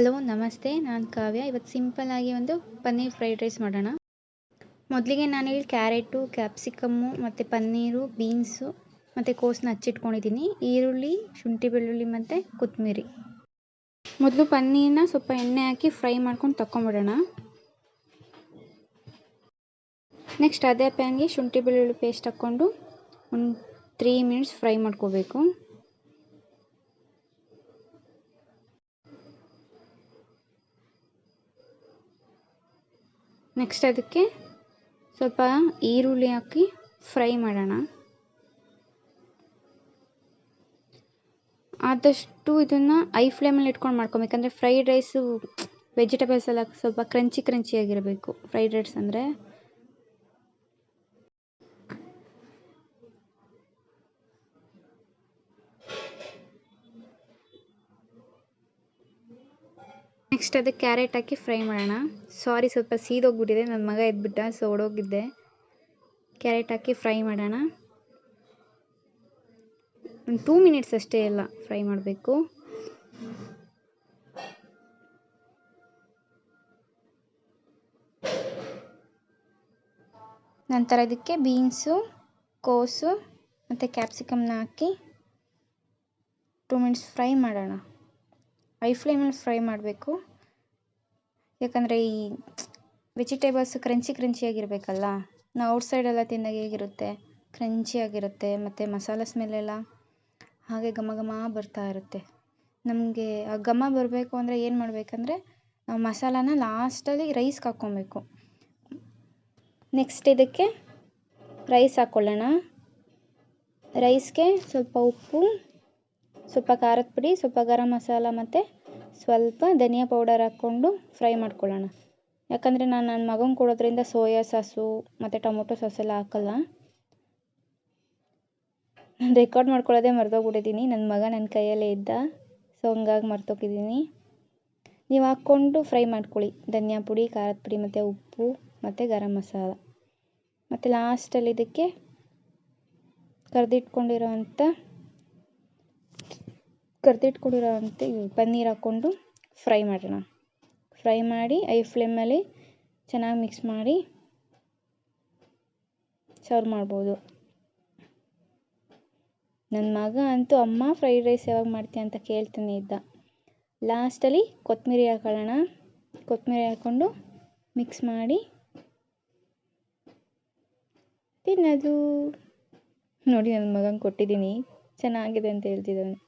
Hello ನಮಸ್ತೆ, ನಾನು ಕಾವ್ಯ. ಇವತ್ತು ಸಿಂಪಲ್ಲಾಗಿ ಒಂದು ಪನ್ನೀರ್ ಫ್ರೈಡ್ ರೈಸ್ ಮಾಡೋಣ. ಮೊದಲಿಗೆ ನಾನಿಲ್ಲಿ ಕ್ಯಾರೆಟು, ಕ್ಯಾಪ್ಸಿಕಮ್ಮು ಮತ್ತು ಪನ್ನೀರು, ಬೀನ್ಸು ಮತ್ತು ಕೋಸನ್ನ ಹಚ್ಚಿಟ್ಕೊಂಡಿದ್ದೀನಿ. ಈರುಳ್ಳಿ, ಶುಂಠಿ ಬೆಳ್ಳುಳ್ಳಿ ಮತ್ತು ಕೊತ್ತಂಬರಿ. ಮೊದಲು ಪನ್ನೀರನ್ನ ಸ್ವಲ್ಪ ಎಣ್ಣೆ ಹಾಕಿ ಫ್ರೈ ಮಾಡ್ಕೊಂಡು ತಗೊಂಬಿಡೋಣ. ನೆಕ್ಸ್ಟ್ ಅದೇ ಪ್ಯಾನ್ಗೆ ಶುಂಠಿ ಬೆಳ್ಳುಳ್ಳಿ ಪೇಸ್ಟ್ ಹಾಕ್ಕೊಂಡು ಒಂದು 3 ಮಿನಿಟ್ಸ್ ಫ್ರೈ ಮಾಡ್ಕೋಬೇಕು. ನೆಕ್ಸ್ಟ್ ಅದಕ್ಕೆ ಸ್ವಲ್ಪ ಈರುಳ್ಳಿ ಹಾಕಿ ಫ್ರೈ ಮಾಡೋಣ. ಆದಷ್ಟು ಇದನ್ನು ಐ ಫ್ಲೇಮಲ್ಲಿ ಇಟ್ಕೊಂಡು ಮಾಡ್ಕೊಬೇಕಂದ್ರೆ ಫ್ರೈಡ್ ರೈಸು ವೆಜಿಟೇಬಲ್ಸ್ ಎಲ್ಲ ಸ್ವಲ್ಪ ಕ್ರಂಚಿಯಾಗಿರಬೇಕು. ಫ್ರೈಡ್ ರೈಸ್ ಅಂದರೆ ನೆಕ್ಸ್ಟ್ ಅದಕ್ಕೆ ಕ್ಯಾರೆಟ್ ಹಾಕಿ ಫ್ರೈ ಮಾಡೋಣ. ಸ್ವಲ್ಪ ಸೀದೋಗ್ಬಿಟ್ಟಿದೆ, ನನ್ನ ಮಗ ಎದ್ಬಿಟ್ಟ, ಸೊ ಓಡೋಗಿದ್ದೆ. ಕ್ಯಾರೆಟ್ ಹಾಕಿ ಫ್ರೈ ಮಾಡೋಣ. ಒಂದು 2 ಮಿನಿಟ್ಸ್ ಅಷ್ಟೇ ಎಲ್ಲ ಫ್ರೈ ಮಾಡಬೇಕು. ನಂತರ ಇದಕ್ಕೆ ಬೀನ್ಸು, ಕೋಸು ಮತ್ತು ಕ್ಯಾಪ್ಸಿಕಮ್ನ ಹಾಕಿ 2 ಮಿನಿಟ್ಸ್ ಫ್ರೈ ಮಾಡೋಣ. ಐ ಫ್ಲೇಮಲ್ಲಿ ಫ್ರೈ ಮಾಡಬೇಕು, ಯಾಕಂದರೆ ಈ ವೆಜಿಟೇಬಲ್ಸ್ ಕ್ರಂಚಿಯಾಗಿರಬೇಕಲ್ಲ. ನಾವು ಔಟ್ಸೈಡೆಲ್ಲ ತಿಂದಾಗ ಹೇಗಿರುತ್ತೆ, ಕ್ರಂಚಿಯಾಗಿರುತ್ತೆ ಮತ್ತು ಮಸಾಲ ಸ್ಮೆಲ್ಲೆಲ್ಲ ಹಾಗೆ ಘಮ ಘಮ ಬರ್ತಾ ಇರುತ್ತೆ. ನಮಗೆ ಆ ಘಮ ಬರಬೇಕು ಅಂದರೆ ಏನು ಮಾಡಬೇಕಂದ್ರೆ ನಾವು ಮಸಾಲಾನ ಲಾಸ್ಟಲ್ಲಿ ರೈಸ್ಗೆ ಹಾಕ್ಕೊಬೇಕು. ನೆಕ್ಸ್ಟ್ ಇದಕ್ಕೆ ರೈಸ್ ಹಾಕ್ಕೊಳ್ಳೋಣ. ರೈಸ್ಗೆ ಸ್ವಲ್ಪ ಉಪ್ಪು, ಸ್ವಲ್ಪ ಖಾರದ ಪುಡಿ, ಸ್ವಲ್ಪ ಗರಂ ಮಸಾಲ ಮತ್ತು ಸ್ವಲ್ಪ ಧನಿಯಾ ಪೌಡರ್ ಹಾಕ್ಕೊಂಡು ಫ್ರೈ ಮಾಡ್ಕೊಳ್ಳೋಣ. ಯಾಕಂದರೆ ನಾನು ನನ್ನ ಮಗಂಗೆ ಕೊಡೋದ್ರಿಂದ ಸೋಯಾ ಸಾಸು ಮತ್ತು ಟೊಮೊಟೊ ಸಾಸೆಲ್ಲ ಹಾಕಲ್ಲ. ನಾನು ರೆಕಾರ್ಡ್ ಮಾಡ್ಕೊಳ್ಳೋದೇ ಮರ್ತೋಗ್ಬಿಟ್ಟಿದ್ದೀನಿ. ನನ್ನ ಮಗ ನನ್ನ ಕೈಯಲ್ಲೇ ಇದ್ದ, ಸೊ ಹಂಗಾಗಿ ಮರ್ತೋಗಿದ್ದೀನಿ. ನೀವು ಹಾಕ್ಕೊಂಡು ಫ್ರೈ ಮಾಡ್ಕೊಳ್ಳಿ. ಧನಿಯಾ ಪುಡಿ, ಖಾರದ ಪುಡಿ ಮತ್ತು ಉಪ್ಪು ಮತ್ತು ಗರಂ ಮಸಾಲ. ಮತ್ತು ಲಾಸ್ಟಲ್ಲಿ ಇದಕ್ಕೆ ಕರೆದಿಟ್ಕೊಂಡಿರೋವಂಥ ಪನ್ನೀರ್ ಹಾಕ್ಕೊಂಡು ಫ್ರೈ ಮಾಡೋಣ. ಫ್ರೈ ಮಾಡಿ ಐ ಫ್ಲೇಮಲ್ಲಿ ಚೆನ್ನಾಗಿ ಮಿಕ್ಸ್ ಮಾಡಿ ಸರ್ವ್ ಮಾಡ್ಬೋದು. ನನ್ನ ಮಗ ಅಂತೂ ಅಮ್ಮ ಫ್ರೈಡ್ ರೈಸ್ ಯಾವಾಗ ಮಾಡ್ತೀಯ ಅಂತ ಕೇಳ್ತಾನೆ ಇದ್ದ. ಲಾಸ್ಟಲ್ಲಿ ಕೊತ್ತಂಬರಿ ಹಾಕೊಳ್ಳೋಣ. ಕೊತ್ತಂಬರಿ ಹಾಕ್ಕೊಂಡು ಮಿಕ್ಸ್ ಮಾಡಿ ತಿನ್ನೋದು. ನೋಡಿ, ನನ್ನ ಮಗಂಗೆ ಕೊಟ್ಟಿದ್ದೀನಿ, ಚೆನ್ನಾಗಿದೆ ಅಂತ ಹೇಳ್ತಿದ್ದಾನೆ.